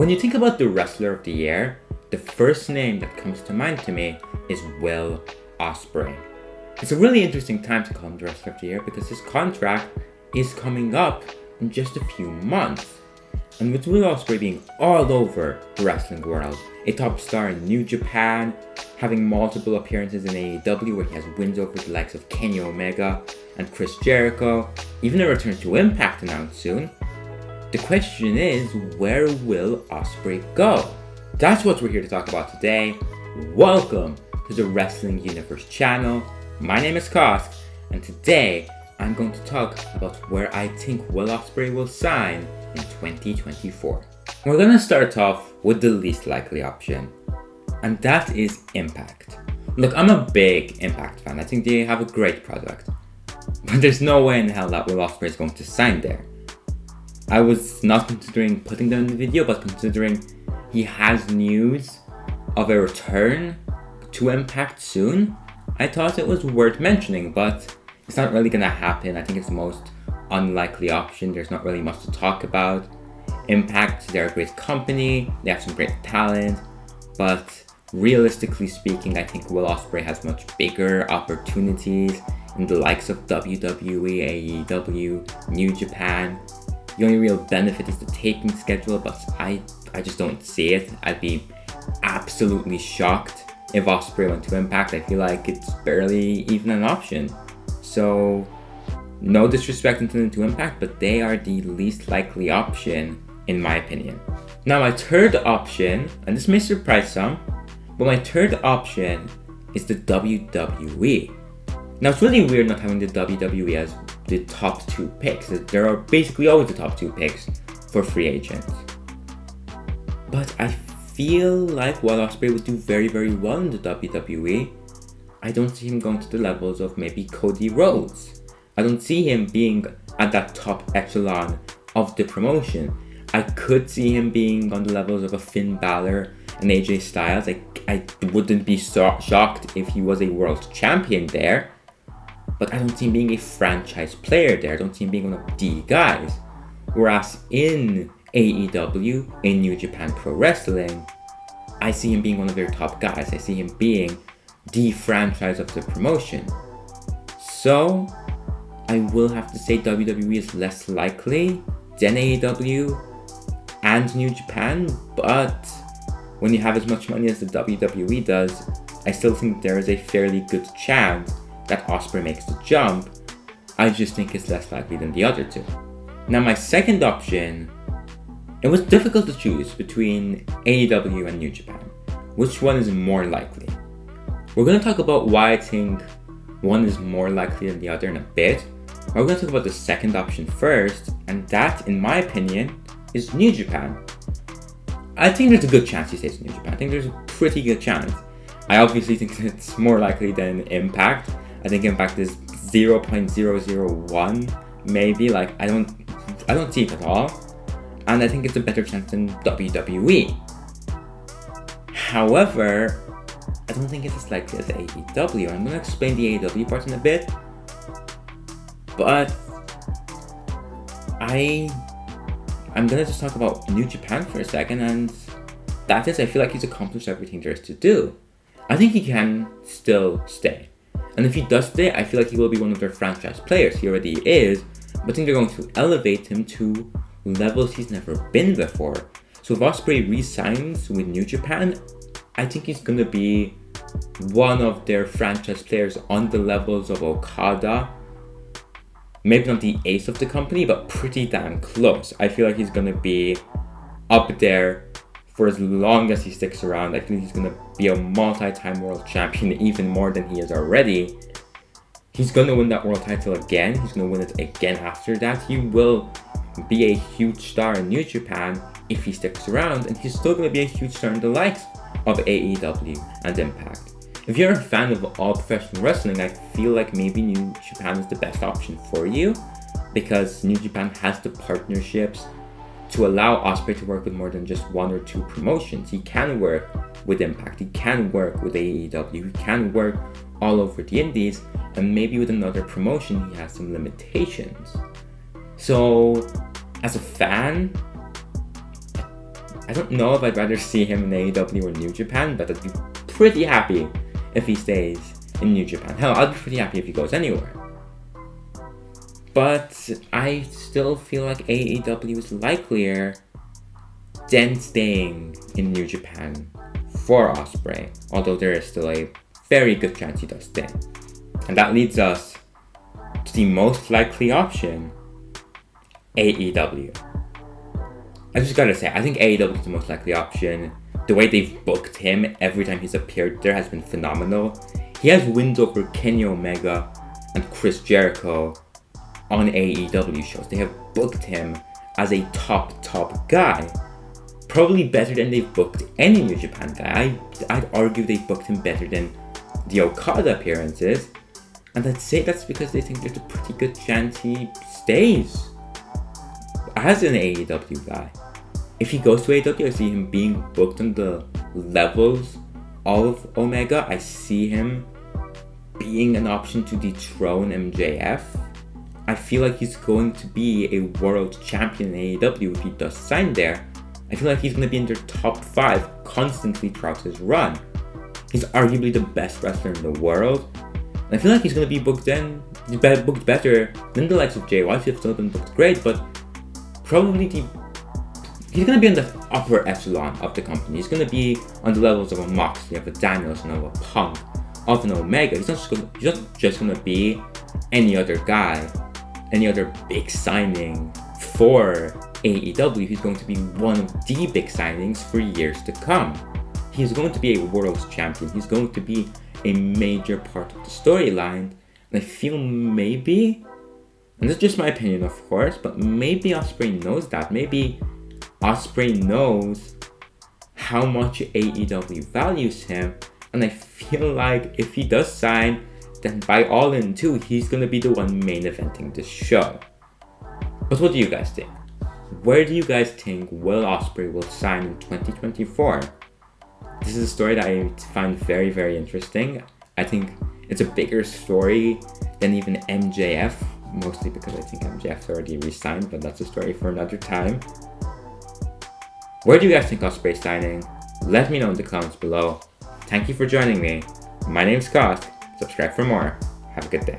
When you think about the Wrestler of the Year, the first name that comes to mind to me is Will Ospreay. It's a really interesting time to call him the Wrestler of the Year because his contract is coming up in just a few months. And with Will Ospreay being all over the wrestling world, a top star in New Japan, having multiple appearances in AEW where he has wins over the likes of Kenny Omega and Chris Jericho, even a return to Impact announced soon, the question is, where will Ospreay go? That's what we're here to talk about today. Welcome to the Wrestling Universe channel. My name is Cosk, and today I'm going to talk about where I think Will Ospreay will sign in 2024. We're going to start off with the least likely option, and that is Impact. Look, I'm a big Impact fan. I think they have a great product, but there's no way in hell that Will Ospreay is going to sign there. I was not considering putting them in the video, but considering he has news of a return to Impact soon, I thought it was worth mentioning, but it's not really gonna happen. I think it's the most unlikely option. There's not really much to talk about. Impact, they're a great company, they have some great talent, but realistically speaking, I think Will Ospreay has much bigger opportunities in the likes of WWE, AEW, New Japan. The only real benefit is the taping schedule, but I just don't see it. I'd be absolutely shocked if Ospreay went to Impact. I feel like it's barely even an option. So, no disrespect to Impact, but they are the least likely option, in my opinion. Now, my third option, and this may surprise some, but my third option is the WWE. Now, it's really weird not having the WWE as the top two picks. There are basically always the top two picks for free agents. But I feel like Will Ospreay would do very, very well in the WWE. I don't see him going to the levels of maybe Cody Rhodes. I don't see him being at that top echelon of the promotion. I could see him being on the levels of a Finn Balor and AJ Styles. I wouldn't be shocked if he was a world champion there. But I don't see him being a franchise player there. I don't see him being one of the guys. Whereas in AEW, in New Japan Pro Wrestling, I see him being one of their top guys. I see him being the franchise of the promotion. So, I will have to say WWE is less likely than AEW and New Japan. But when you have as much money as the WWE does, I still think there is a fairly good chance that Ospreay makes the jump. I just think it's less likely than the other two. Now, my second option, it was difficult to choose between AEW and New Japan. Which one is more likely? We're going to talk about why I think one is more likely than the other in a bit. We're going to talk about the second option first, and that, in my opinion, is New Japan. I think there's a good chance he stays in New Japan. I think there's a pretty good chance. I obviously think it's more likely than Impact. I think Impact is 0.001, maybe. I don't see it at all. And I think it's a better chance than WWE. However, I don't think it's as likely as AEW. I'm going to explain the AEW part in a bit. But I'm going to just talk about New Japan for a second, and that is, I feel like he's accomplished everything there is to do. I think he can still stay. And if he does stay, I feel like he will be one of their franchise players. He already is, but I think they're going to elevate him to levels he's never been before. So if Ospreay re-signs with New Japan, I think he's going to be one of their franchise players on the levels of Okada. Maybe not the ace of the company, but pretty damn close. I feel like he's going to be up there for as long as he sticks around. I think he's going to be a multi-time world champion, even more than he is already. He's going to win that world title again. He's going to win it again after that. He will be a huge star in New Japan if he sticks around, and he's still going to be a huge star in the likes of AEW and Impact. If you're a fan of all professional wrestling, I feel like maybe New Japan is the best option for you, because New Japan has the partnerships to allow Ospreay to work with more than just one or two promotions. He can work with Impact, he can work with AEW, he can work all over the indies, and maybe with another promotion he has some limitations. So, as a fan, I don't know if I'd rather see him in AEW or New Japan, but I'd be pretty happy if he stays in New Japan. Hell, I'd be pretty happy if he goes anywhere. But I still feel like AEW is likelier than staying in New Japan for Ospreay, although there is still a very good chance he does stay. And that leads us to the most likely option, AEW. I just gotta say, I think AEW is the most likely option. The way they've booked him every time he's appeared there has been phenomenal. He has wins over Kenny Omega and Chris Jericho on AEW shows. They have booked him as a top guy. Probably better than they've booked any New Japan guy. I'd argue they've booked him better than the Okada appearances. And I'd say that's because they think there's a pretty good chance he stays as an AEW guy. If he goes to AEW, I see him being booked on the levels of Omega. I see him being an option to dethrone MJF. I feel like he's going to be a world champion in AEW if he does sign there. I feel like he's going to be in their top 5 constantly throughout his run. He's arguably the best wrestler in the world. And I feel like he's going to be booked better than the likes of Jay White, who have still been booked great, but probably he's going to be in the upper echelon of the company. He's going to be on the levels of a Moxley, of a Danielson, of a Punk, of an Omega. He's not just going to be any other guy, any other big signing for AEW. He's going to be one of the big signings for years to come. He's going to be a world champion. He's going to be a major part of the storyline. And I feel maybe, and this is just my opinion of course, but maybe Ospreay knows that. Maybe Ospreay knows how much AEW values him. And I feel like if he does sign, then by all in two, he's going to be the one main eventing the show. But what do you guys think? Where do you guys think Will Ospreay will sign in 2024? This is a story that I find very, very interesting. I think it's a bigger story than even MJF, mostly because I think MJF's already re-signed, but that's a story for another time. Where do you guys think Ospreay's signing? Let me know in the comments below. Thank you for joining me. My name's Cosk. Subscribe for more. Have a good day.